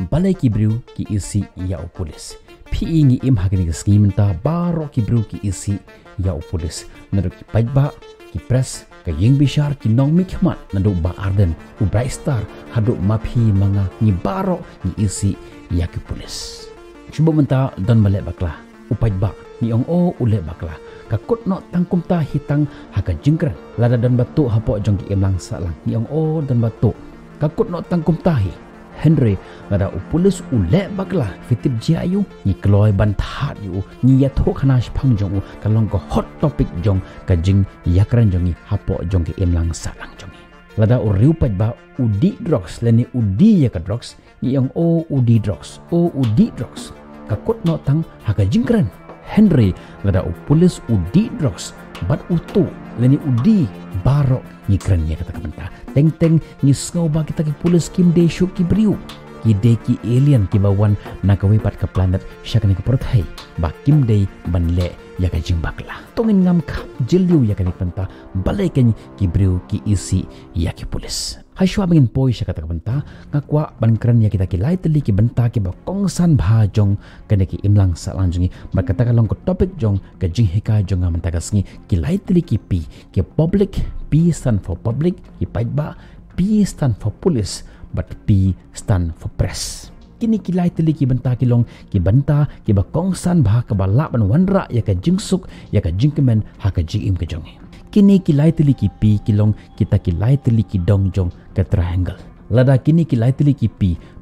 balai ki briu ki isi ya o polis pi ngi im hakini ki ski menta baro ki briu ki isi ya o polis nadu ki pajba ki press ka ying bishar ki nong mi khmat nadu ba arden u bright star hadu mapi manga ni baro ni isi ya ki polis cuba menta don balai bakla u pajba ni ong o ule bakla kakut no tangkum ta hitang haka jingkran lada dan batu hapo jong ki imlang salang ni ong o dan batu kakut no tangkum tahi Henry lada upulis ule bagla fitip jia yu ni kloy bantat yu ni yato khana shpang jong u kalong ko hot topic jong ka jing yakran jong i hapo jong ki imlang salang jong i lada uriu pajba udi drugs leni udi ya ka drugs ni ong o udi drugs kakut no tang haka jingkran Henry lada upulis udi drugs bat utu leni udi barok ni keren ya kata kabenta teng ni skau ba kita ki pulis kim de shu ki briu ki de ki alien ki bawan nakawe pat ka planet syakani ka perthai ba kim de banle ya ka jimbakla tongin ngam ka jeliu ya kani penta balai kan ki briu ki isi ya ki pulis haishwa bangin poi sya kata kabenta ngakwa ban keren ya kita ki lai teli ki benta ki ba kongsan bha jong kane ki imlang salang jongi ba kata kalong ko topik jong ka jing hika jong ngam ta kasngi ki lai teli ki pi ki public P stand for public ki pajba P stand for police but P stand for press kini kilai teli ki benta kilong ki benta ki ba kongsan bha ka bala ban wanra ya ka jingsuk ya ka jingkemen ha ka jim ka jong kini kilai teli ki pi kilong kita kilai teli ki dong jong ka triangle lada kini kilai teli ki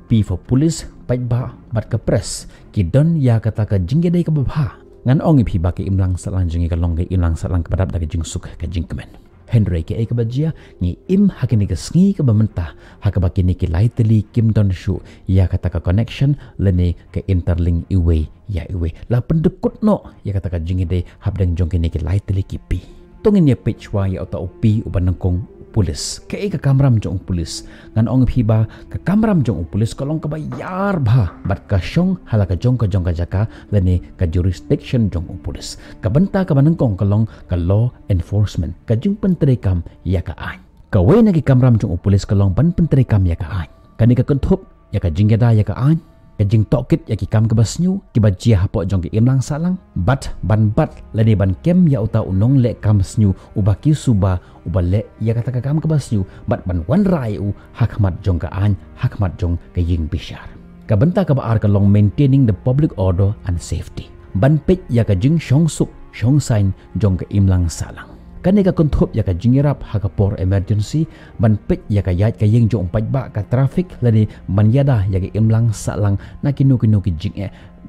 P for police pajba but ka press ki don ya kata ka jingedai ka babha ngan ong pi ba ki imlang salang jingi ka long ka imlang salang ka badap da ka jingsuk ka jingkemen Henry ke ka bajia ni im hakini ka sngi ka bamenta hakaba kini ki laiteli kim don shu ya kata ka connection lene ka interlink iwe ya iwe la pendekut no ya kata ka jingide habdang jong kini ki laiteli ki pi tongin ya page wa ya ota upi ubanangkong pulis ke ka kamram jong pulis ngan ong phiba ka kamram jong pulis kolong ka bayar bha bat ka shong halaka jong ka jaka lene ka jurisdiction jong pulis ka benta ka banangkong kolong ka law enforcement ka jing pentrekam ya ka ai ka we na ki kamram jong pulis kolong ban pentrekam ya ka ai kani ka kentup ya ka jinggeda ya ka ai ka jing tokit ya ki kam ka basnyu ki bajia hapo jong ki imlang salang bat ban bat lene ban kem ya uta unong le kam snyu ubaki suba ubale ya kata ka kam ka basnyu bat ban wan rai u hakmat jong ka an hakmat jong ka ying bishar ka benta ka baar ka long maintaining the public order and safety ban pet ya ka jing shong suk shong sign jong ka imlang salang kani ka konthop ya ka jingirap ha ka por emergency ban pet ya ka yat ka ying jong pajba ka traffic lani ban yada ya ka imlang salang na kinu ki jing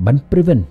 ban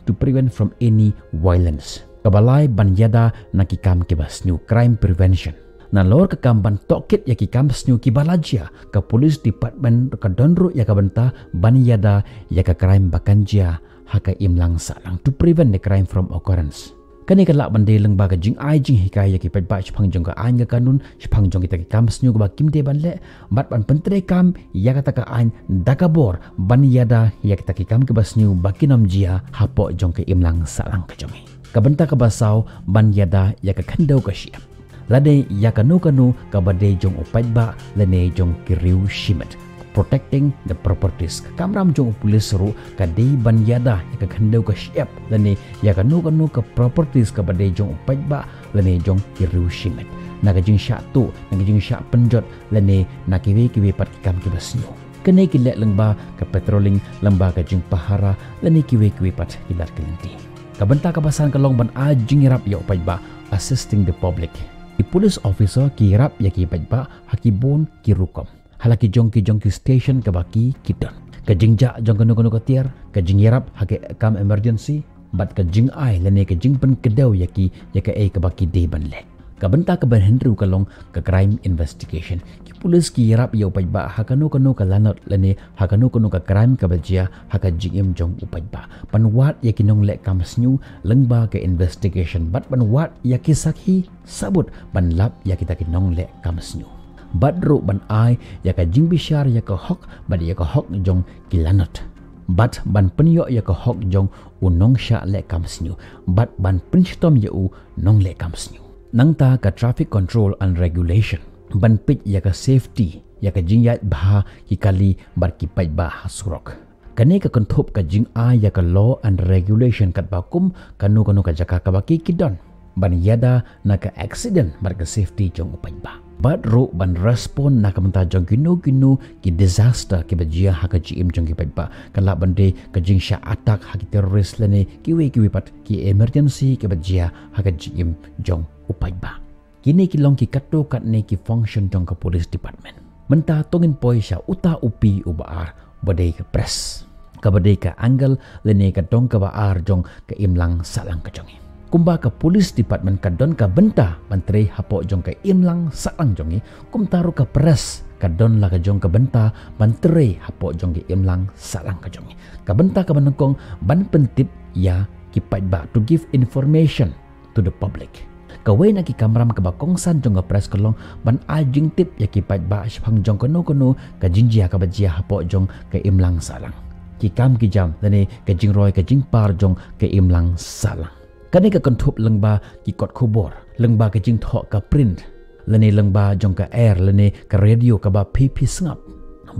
to prevent from any violence kabalai ban yada na ki kam ke basnu crime prevention na lor ka kam ban tokit ya ki kam snu ki balajia ka police department ka donru ya ka benta ban yada ya ka crime bakanjia ha ka imlang salang to prevent the crime from occurrence kani ka lak bande leng baga jing ai jing hikaya ki pajba chpang jong ka ain ga kanun chpang jong kita ki kam snyu ga kim de ban le bat ban pentre kam ya kata ka ain dakabor ban yada ya kita ki kam ke basnyu bakinam jia hapo jong ke imlang salang ka jong ka benta ka basau ban yada ya ka khandau ka siap lade ya kanu ka bade jong opajba lene jong ki riu shimet protecting the properties kamram jong pulis ru ka dei ban yada ya ka khandau ka siap lane ya kanu ka properties ka bade jong pajba lane jong ki riu shimet naga jing sha tu naga jing sha penjot lane nakiwe kiwe pat kam ki basnyo kene ki lek lengba ka patrolling lengba ka jing pahara lane kiwe pat ilar kelenti ka benta ka basan ka long ban a jing rap ya pajba assisting the public i police officer ki rap ya ki pajba hakibon ki rukom halaki jong ki station ka baki kidon ka jingja jong kanu ka tiar ka jingyarap hake kam emergency bat ka jing ai lane ka jing pen kedau yaki ka baki de ban le ka benta ka ban Henry ka long ka crime investigation ki police ki yarap yo pajba hakanu ka lanot lane hakanu ka crime ka bajia haka jing jong upajba pan wat yaki nong le kam snyu lengba ka investigation bat ban wat yaki sakhi sabut ban lap yaki ta ki nong le kam snyu badru ban ai ya ka jing bishar ya ka hok bad ya ka hok jong kilanot bat ban penyo ya ka hok jong unong sha le kam snyu bat ban pinstom ya u nong le kam snyu nangta ka traffic control and regulation ban pit ya ka safety ya ka jing ya bha ki kali bar ki pai ba surok Kani ka kontup ka jing ya ka law and regulation kat bakum kanu ka jaka ka baki kidon. Ban yada na ka accident bar ka safety jong upai ba. Bat ro ban respon na ka menta jong ginu ki disaster ki bajia ha ka GM jong ki pai ba. Kala bande ka jing sha attack ha ki terrorist lene kiwi pat ki emergency ki bajia ha ka GM jong upai ba. Kini ki long ki kato kat ne ki function jong ka police department. Menta tongin poi sha uta upi ubaar badai ka press. Kabadai ka angle lene ka dong ka baar jong ka imlang salang ka jongi. Kumba ka police department ka don ka benta menteri hapo jong ka imlang salang jongi. Kum taru ka press ka don la ka jong ka benta menteri hapo jong ka imlang salang ka jongi. Ka benta ka banengkong ban pentip ya ki ba to give information to the public. Kawai na ki kamram ka bakongsan jong ka press kalong ban ajing tip ya ki ba shpang jong kono ka jinjia ka bajia hapo jong ka imlang salang. Ki kam ki jam lene ka jing roy ka jing par jong ka imlang salang. Kani ka kontup lengba ki kot kubor, lengba ka jing thok ka print, lene lengba jong ka air, lene ka radio ka ba pipi sngap,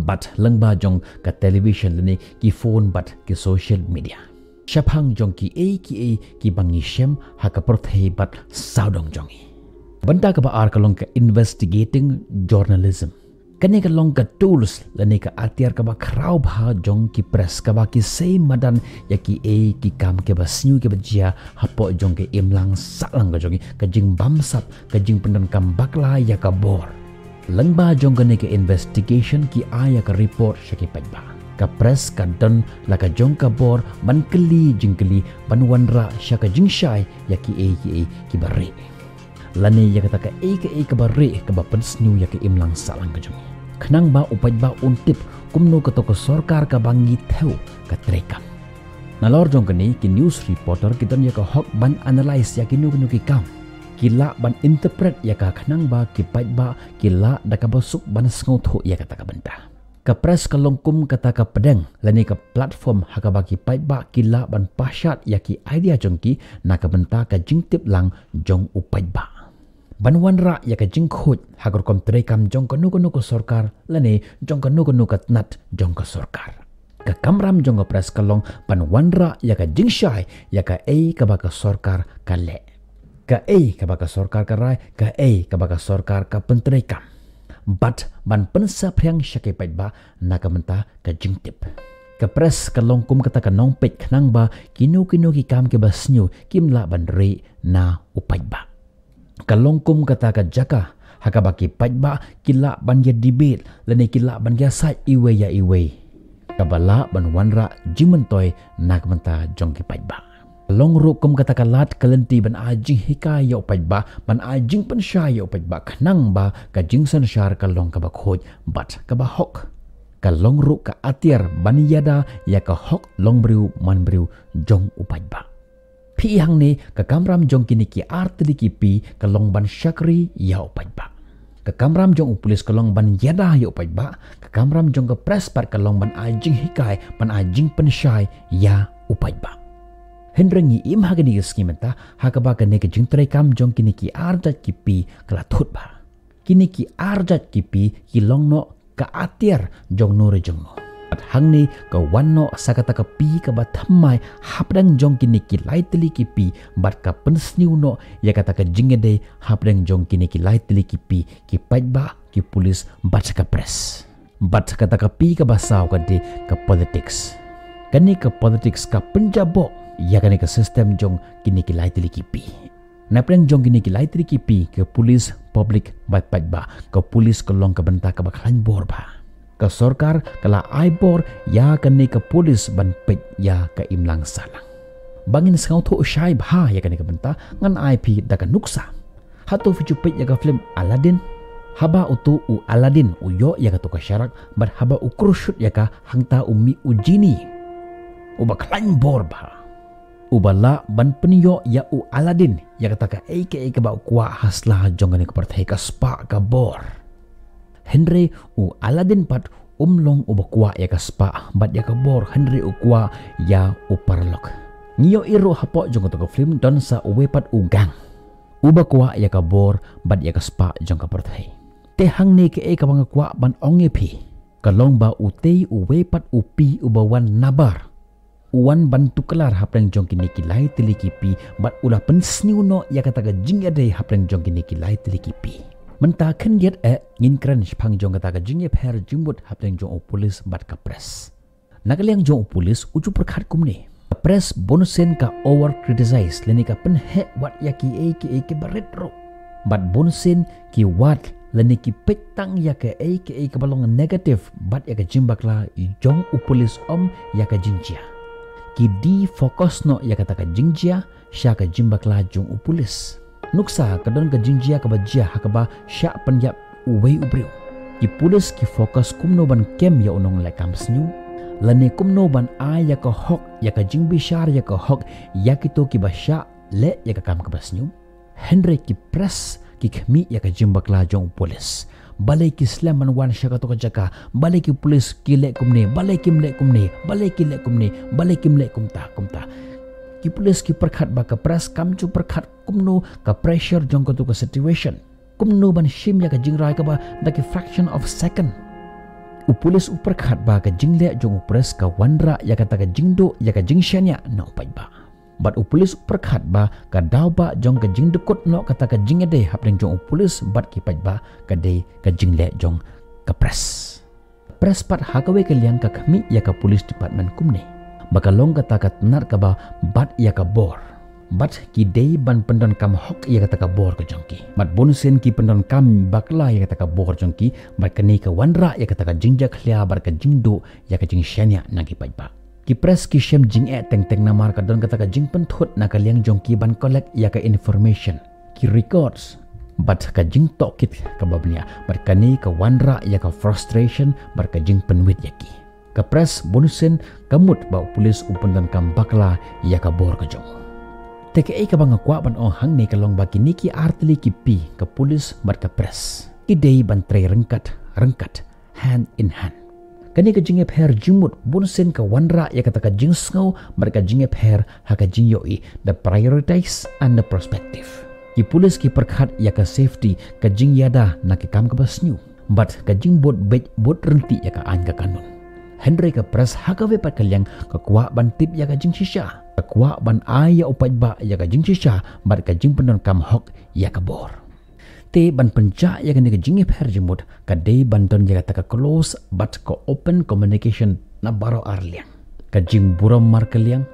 bat lengba jong ka television lene ki phone bat ki social media. Syapang jong ki ki bangi shem ha ka prothei bat saudong jongi. Benda ka ba ar kalong ka investigating journalism. Kani ka long ka tools lani ka atiar ka ba kraw bha jong ki press ka ba ki say madan ya ki ki kam ke ba snu ke ba jia hapo jong ke imlang salang ka jongi ka jing bamsap ka jing pendan kam bakla ya ka bor lang ba jong ka ne ke investigation ki aya ka report syaki pa ba ka press ka don la ka jong ka bor ban keli jing keli ban wanra sya ka jing shai ya ki ki bare lani ya kata ka bare ka ba pen snu ya ke imlang salang ka jongi. Kenang ba upai ba untip kumno ka toko sorkar ka bangi theu ka trekam. Nalor jong kani ki news reporter kiton ya ka hok ban analyze ya kinu ki kam. Kila ban interpret ya ka kenang ba ki pai ba kila da ka basuk ban sngo tho ya kata ka benta. Ka press ka longkum kata ka pedeng lani ka platform ha ka ba ki pai ba kila ban pasyat ya ki idea jong ki na ka benta ka jingtip lang jong upai ba. Banwan ra ya ka jing khut hagar kom trekam jong kanu ko sorkar lane jong kanu ka nat jong ka sorkar ka kamram jong ka press kalong banwan ra ya ka jing shai ya ka ka ba ka sorkar ka le ka ka ba ka sorkar ka rai ka ka ba ka sorkar ka pentrekam but ban pensa phyang syake pai ba na ka menta ka jing tip ka press kalong kum kata ka nong pet khnang ba kinu ki kam ke basnyu kimla ban re na upai ba. Kalongkum kata ka jaka hakabaki pajba kila ban ya debate lene kila ban ya sai iwe ya iwe kabala ban wanra jimentoy nak menta jongki pajba long rukum kata ka lat kalenti ban ajing hikay ya pajba ban ajing penshay ya pajba kanang ba ka jingsan syar kalong ka bakhoj bat ka bahok kalong ru ka atir ban yada ya ka hok long briu man briu jong upajba. Pi hang ni ka kamram jong kini ki artli ki pi kalong ban syakri ya upai ba. Ka kamram jong upulis kalong ban yada ya upai ba. Ka kamram jong ka press part kalong ban ajing hikay ban ajing pensyay ya upai ba. Hendrengi im hagani skimenta hakaba ka ne ka jing tray kam jong kini ki arjat ki pi kalathut ba. Kini ki arjat ki pi kilong no ka atir jong nore jong no. At hang ni ka wanno sakata ka pi ka bathamai hapdang jong kini ki laitli ki pi bat ka pensniu no ya kata ka jingede hapdang jong kini ki laitli ki pi ki pajba ki pulis bat ka press bat kata ka pi ka basaw ka de ka politics kani ka politics ka penjabo ya kani ka system jong kini ki laitli ki pi napdang jong kini ki laitli ki pi ka pulis public bat pajba ka pulis kolong ka benta ka baklan bor ba ka sorkar kala aibor ya kani ka polis ban pet ya ka imlang salang bangin sangau tho shai bha ya kani ka benta ngan IP da ka nuksa hatu fichu pet ya ka film Aladdin haba utu u Aladdin u yo ya ka to ka syarak bar haba u krushut ya ka hangta umi ujini u baklan bor ba ubala ban penyo ya u Aladdin ya kata ka ka ba kwa hasla jongani ka parthai ka spa ka bor Henry u Aladdin pat umlong u bakwa ya ka spa bat ya ka bor Henry u kwa ya u parlok ngiyo iro hapo jong ka film don sa u wepat u gang u bakwa ya ka bor bat ya ka spa jong ka parthai te hang ni ka bang kwa ban onge phi Kalong ba utei uwepat upi ubawan nabar. Uwan bantu kelar haprang jong kini kilai telikipi bat ulah pensniu no ya kataga jing adai haprang jong kini kilai telikipi. Mentah kendiat ngin keren pang jong kataga jing ye per jimbut haprang jong polis bat kapres. Nakaliang jong polis uju perkat kumne. Kapres bonusen ka over criticize leni ka penhe wat ya ki ke baretro. Bat bonusen ki wat leni ki petang ya ke balong negatif bat ya ka jimbakla jong polis ya ka jingjia. Ki di fokus no ya kata ka jingjia sya ka jimbakla jong upulis. Nuksa kadon ka jingjia ka bajia hakaba sya penyap uwei ubriu. Ki pulis ki fokus kumno ban kem ya unong lekam snyu. Lane kumno ban a ya ka hok ya ka jingbishar ya ka hok ya kito ki basya le ya ka kam ka basnyu. Henry ki press ki kemi ya ka jimbakla jong upulis. Balai ki slaman wan syaka to kajaka balai ki polis ki lek kumne balai ki mlek kumne balai ki lek kumne balai ki mlek kumta ki polis ki perkhat ba ka press kam chu perkhat kumno ka pressure jong ko to ka situation kumno ban shim ya ka jingrai ka ba da ki fraction of second polis perkhat ba ka jingle jong press ka wanra ya ka ta ka jingdo ya ka jingshanya no pai ba bat polis perkhat ba ka daw ba jong ka jing dekut no kata ka jing ade hapdeng jong polis bat ki pai ba ka de ka jing le jong ka press pat hakawe ka liang ka kami ya ka polis department kumne baka long kata ka tenar ka ba bat ya ka bor bat ki de ban pendon kam hok ya kata ka bor ka jongki bat bonusen ki pendon kam bakla ya kata ka bor jongki bat kani ka wanra ya kata ka jingja khlia bar ka jingdo ya ka jing shania nagi pai ba ki press ki shem jing teng namar ka don kata ka jing penthut na ka liang jong ki ban collect ya ka information ki records bat ka jing tokit ka babnia bat kani ka wanra ya ka frustration bar ka jing penwit ya ki ka press bonusen kamut ba polis upun dan kam bakla ya ka bor ka jong teke ka bang kwa ban hang ne ka long ba ki niki artli ki pi ka polis bat ka press ki dei ban tre rengkat hand in hand kani ka jinge per jimut bonusen ka wanra ya kata ka jing sngau mereka jinge per ha ka jing yoi the prioritize and the perspective ki polis ki perkhat ya ka safety ka jing yada na ki kam ka basnyu but ka jing bot renti ya ka an ka kanun Henry ka press ha ka we pat kalyang ka kwa ban tip ya ka jing shisha ka kwa ban aya upat ba ya ka jing shisha but ka jing penon kam hok ya ka bor te ban penja ya kan ka jingi per jimut ka de banton ya ka close but ka open communication na baro arliang ka jing buram mar kaliang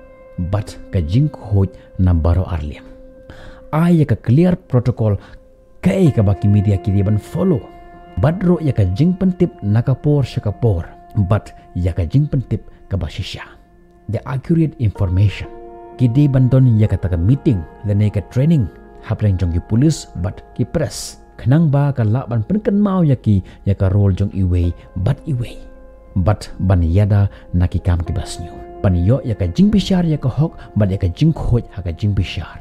but ka jing khoj na baro arliang ay ka clear protocol ka baki media ki ban follow badro ya ka jing pentip nakapor syakapor but ya ka jing pentip ka basisya the accurate information ki de banton ya ka meeting lene ka training hapreng jong ki polis but ki press kenang ba ka laban penken mau ya ka role jong iwei but ban yada na ki kam ki basnyu ban yo ya ka jing bishar ya ka hok ban ya ka jing khoj ha ka jing bishar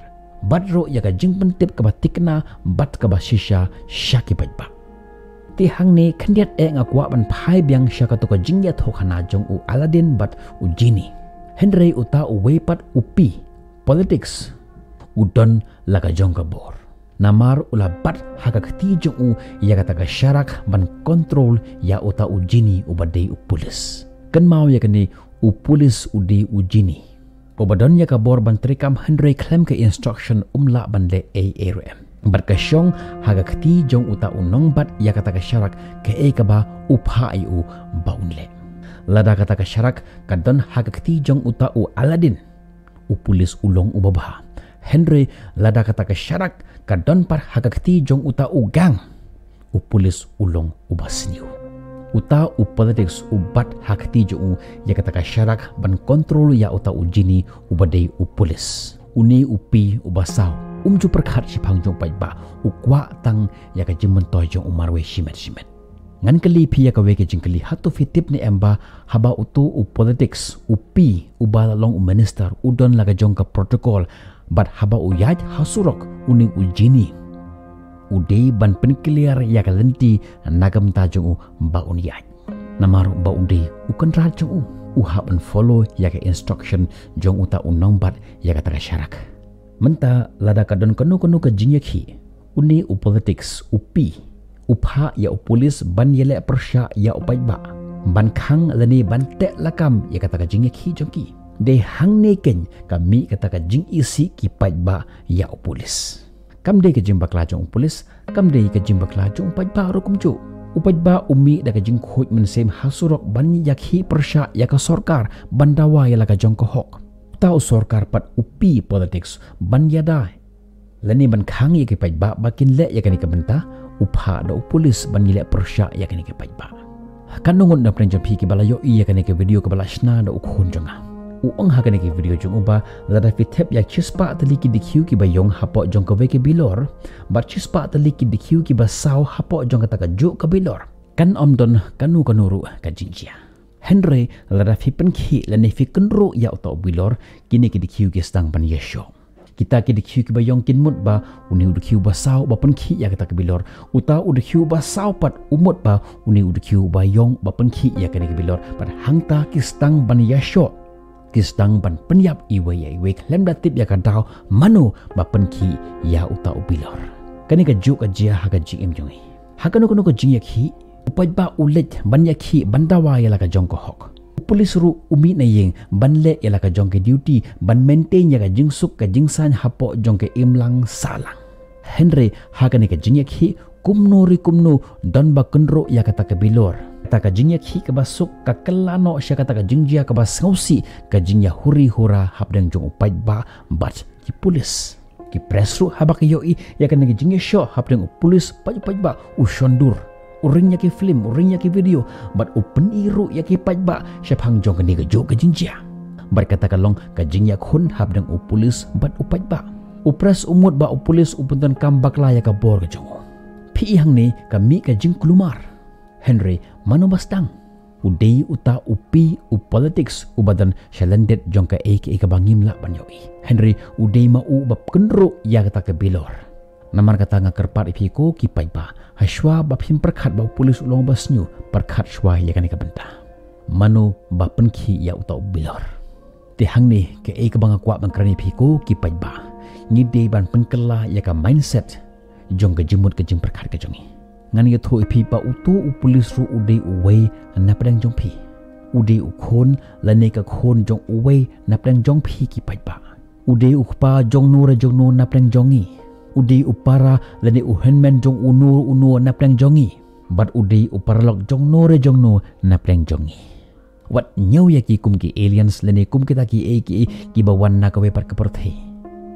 but ro ya ka jing pentip ka batikna but ka basisha shaki ba ti hang ne khandiat ngakwa ban phai byang shaka to ka jing ya thokhana jong u Aladdin but u Genie Henry uta u weipat upi politics udon laga jong ka bor namar ula bat haka khti jong u ya kata ka syarak ban kontrol ya uta u Genie u badai u polis kan mau ya kani u polis u di u Genie obadon ya ka bor ban trikam Henry claim ke instruction umla ban le ARM bat ka syong haka khti jong uta u nong bat ya kata ka syarak ke ka ba upha ai u baunle lada kata ka syarak kadon haka khti jong uta u Aladdin u polis ulong u babha Henry lada kata ke syarak kadon par hagakti jong uta ugang u polis ulong ubasniu uta u politics ubat hakti jong ya kata ke syarak ban kontrol ya uta u Genie ubadai u polis uni upi ubasau umju perkhat sipang jong pai ba u kwa tang ya ka jimen toy jong umarwe shimet ngan kali phi ya ka we ke jingkali hatu fitip ni emba haba utu u politics upi ubala long u minister udon laga jong ka protocol bat haba uyaj hasurok uning u Genie udei ban penkiliar ya kalenti nagam tajung ba unyaj namar ba undi ukan rajung u haban follow ya ka instruction jong uta unong bat ya kata syarak menta lada kadon kanu ka jingyaki uni u politics upi upha ya u polis ban yele persya ya upai ba ban khang lani ban te lakam ya kata ka jing khi jongki de hang ne ken kami kata ka jing isi ki paj ba ya polis kam de ka jing bakla jong polis kam de ka jing bakla jong paj ba ro kum chu upaj ba umi da ka jing khoj men sem hasurok ban yak hi persha ya ka sarkar bandawa ya la ka jong ko hok tau sarkar pat upi politics ban yada lani ban khang ya ki paj ba bakin le ya kan ka benta upha da polis ban le persha ya kan ka paj ba kan nungun na pren jampi ki bala yo iya kan ke video ka bala shna da ukhon jonga uang ha kan ke video jong uba la da fitep ya chispa tali ki dikhiu ki ba yong hapo jong ka ve ke bilor ba chispa tali ki dikhiu ki ba saw hapo jong ka ta ka ju ka bilor kan omdon kanu kanuru ka jinjia Henry la da fipen ki la ne fikenru ya auto bilor kini ki dikhiu ki stang ban yesho kita ki dikhiu ki ba yong kin mut ba uni dikhiu ba saw ba pen ki ya kata ke bilor uta dikhiu ba saw pat umut ba uni dikhiu ba yong ba pen ki ya kan ke bilor pat hangta ki stang ban yesho ki stang ban penyap iwe ya iwe klem da tip ya ka daw manu ba pen ki ya uta bilor kani ka ju ka jia ha ka ji em jongi ha kanu kanu ko jing ya ki upaj ba ulet ban ya ki bandawa ya la ka jong ko hok polis ru umi na yeng ban le ya la ka jong ke duty ban maintain ya ka jing suk ka jing san hapo jong ke imlang salang Henry ha kani ka jing ya ki kumno don ba kenro ya kata ke bilor kata ka jing ya ki ka basuk ka kelano sya kata ka jing jia ka bas ngausi ka jing ya huri hura hap deng jong upaj ba bat ki polis ki press ru habak yo i ya kani ka jing ya sho hap deng polis paj ba ushondur uring ya ki film uring ya ki video bat open iru ya ki paj ba syap hang jong kani ka jo ka jing jia bar kata ka long ka jing ya khun hap deng polis bat upaj ba upres umut ba polis upuntan kambak la ya ka bor ka jong pi hang ni kami ka jing klumar Henry mano bastang udei uta upi u politics ubadan shalandet jong ka ek ka bangim la banyoi Henry udei ma u bab kenro ya kata ke bilor namar kata nga kerpat ipi ko ki pai ba hashwa bab him perkhat ba polis ulong basnyu perkhat shwa ya kan ka benta mano ba penki ya uta bilor ti hang ni ke ek bang kwa bang krani pi ko ki pai ba ni dei ban penkela ya ka mindset jong ka jimut ka jing perkhat ka jongi ngan ya tho ipi pa utu u polis ru udei uwei na padang jong pi udei u khon la ne ka khon jong uwei na padang jong pi ki pai ba udei u pa jong nu ra jong nu na padang jongi udei u para la ne u henmen jong unu na padang jongi bat udei u paralok jong nu ra jong nu na padang jongi wat nyau ya ki kum ki aliens la ne kum kita ki e ki bawan na ka we par ka perthei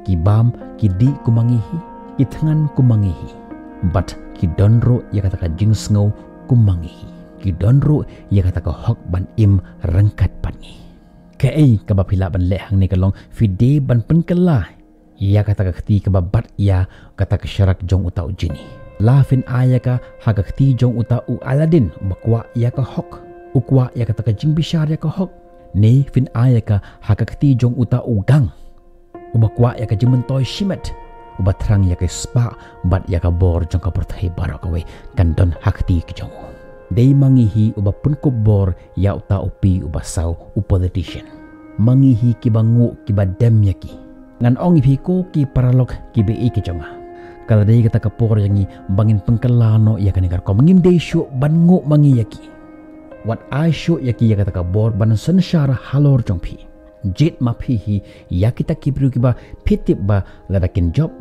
ki bam ki di kumangihi ki thangan kumangihi bat ki donro ya kata ka jing sngo kumangihi ki donro ya kata ka hok ban im rangkat pani ke ai ka ba phila ban le hang ne ka long fide ban penkela ya kata ka khti ka ba bat ya kata ka syarak jong uta ujini la fin aya ka ha ka khti jong uta u aladin bakwa ya ka hok ukwa ya kata ka jing bishar ya ka hok ne fin aya ka ha ka khti jong uta u gang ubakwa ya ka jimentoy shimet ubatrang ya ke spa bat ya ka bor jong ka perthai barak we kandon hakti ki jong dei mangihi uba pun ko bor ya uta upi ubasaw u politician mangihi ki bangu ki badem ya ki ngan ong ipi ko ki paralok ki be ki jonga kala dei kata ka por yangi bangin pengkelano ya kan ngar ko mangim dei shu bangu mangi ya ki wat ai shu ya ki ya kata ka bor ban sanshara halor jong pi jet ma phi ya kita ki bru ki ba pitip ba ladakin job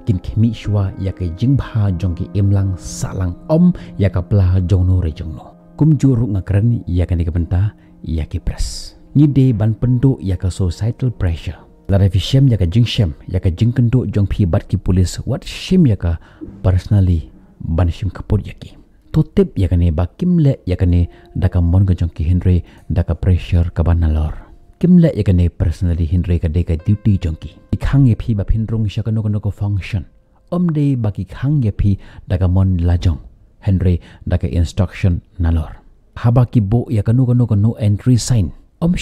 kin khemi shwa ya ke jingbha jong ki imlang salang om ya ka pla jong no re jong no kum juru ngakran ya kan benta ya ki press ni de ban pendo ya ka societal pressure la revishem ya ka jingshem ya ka jingkendo jong phi bat ki police what shim ya ka personally ban shim kapur ya ki to tip ya kane ba kimle ya kane daka mon ga jong ki Henry daka pressure ka banalor kimle ya kane personally Henry ka de ka duty jong ki khang ye phi ba phin rong sha kano ko function de baki khang ye phi daga mon lajong Henry daga instruction nalor habaki bo ya kano no entry sign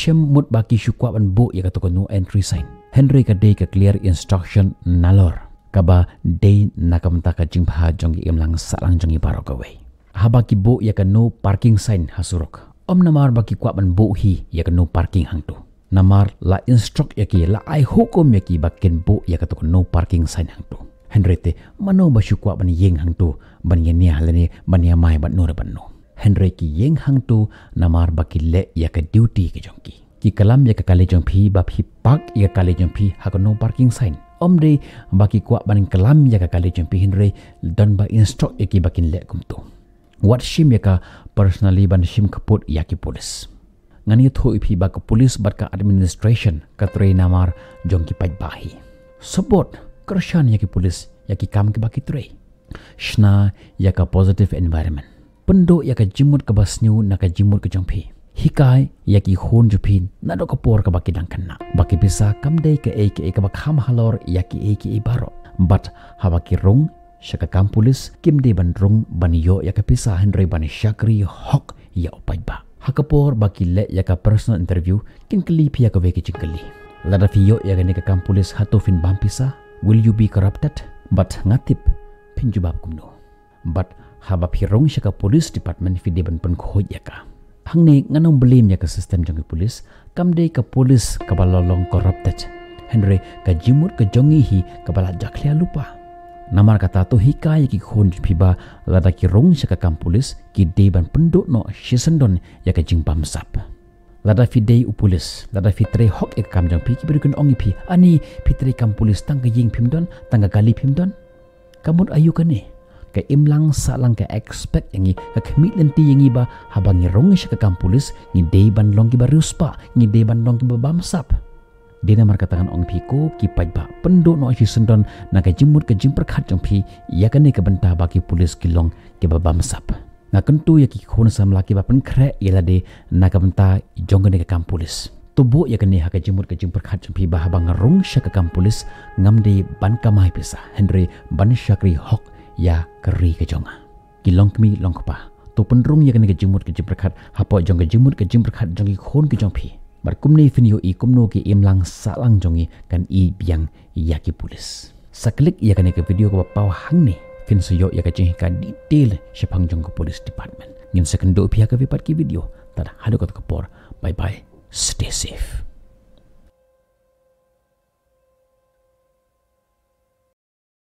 shem mut baki shukwa ban bo ya ka no entry sign Henry ka de ka clear instruction nalor kaba de nakamta ka jingpha jongi imlang salang jongi barokawe habaki bo ya ka no parking sign hasurok namar baki kwa ban bo hi ya ka no parking hangtu namar la instruct yaki la ai hukum yaki bakin bu ya katuk no parking sign hang tu Henry te mano ba shukwa ban yeng hang tu ban yenia halani ban ya mai ban no ban no Henry ki yeng hang tu namar baki le ya ka duty ke jongki ki kalam ya ka kale jong phi ba phi park ya kale jong phi ha no parking sign omre baki kwa baning kalam ya ka kale jong phi Henry dan ba instruct ya ki bakin le kum tu what shim ya ka personally ban shim kaput ya ki polis ngani tho phi ba ka polis bat ka administration ka tre namar jong ki paj bahi support kershan ya ki polis ya ki kam ki baki tre shna ya ka positive environment pendo ya ka jimut ka basnyu na ka jimut ka jong phi hikai yaki hon jupin na do kapor ka baki dangkana baki bisa kamdei ka ka bakham halor yaki baro but habaki rong shaka kampulis kimde ban rong baniyo yaka bisa Henry ban shakri hok ya opaiba hakapor baki le yaka personal interview kinkli pia ka veki chinkali lada fiyo yaka ne ka kampulis hatofin bampisa will you be corrupted but ngatip pinjubab kumno but habapi rong shaka police department fide ban pen khoj yaka hangne nganong belim ya ke sistem jongi polis kamde ka polis kabalolong corrupted Henry ka jimut ka jongi hi kabala jaklia lupa namar kata tu hikai ki khon phiba lada ki rong saka kam polis ki deban penduk no shisendon ya ka jingpam sap lada fidei upulis lada fitre hok ek kam jong pi ki berikun ongi pi ani fitre kam polis tang ka jing phimdon tang ka kali phimdon kamut ayu kane ka imlang salang ka expect yangi ka khmit lenti yangi ba habangi rong sya ka kampulis ni deban long ki baruspa ni deban long ki bamsap dena mar katakan ong phiko ki pajba pendo no si sendon na ka jimut ka jim perkhat jong phi ya ka ne ka banta ba ki pulis ki long ki bamsap na kentu ya ki khon sam laki ba pen khre yela de na ka banta jong ne ka kampulis tubu ya ka ne ha ka jimut ka jim perkhat jong phi ba habang rong sya ka kampulis ngam de ban kamai pisa Henry ban syakri hok ya keri ke jonga kilong kmi long pa to penrung ya kene ke jimut ke jimperkhat hapo jong ke jimut ke jimperkhat jongi khon ke jong phi bar kumni finio i kumno ke imlang salang jongi kan i biang ya ki pulis saklik ya kene ke video ko paw hang ni fin suyo ya ka jing ka detail shapang jong ke police department ngin second do pihak ke vipat ki video tada hadu ko kapor bye bye stay safe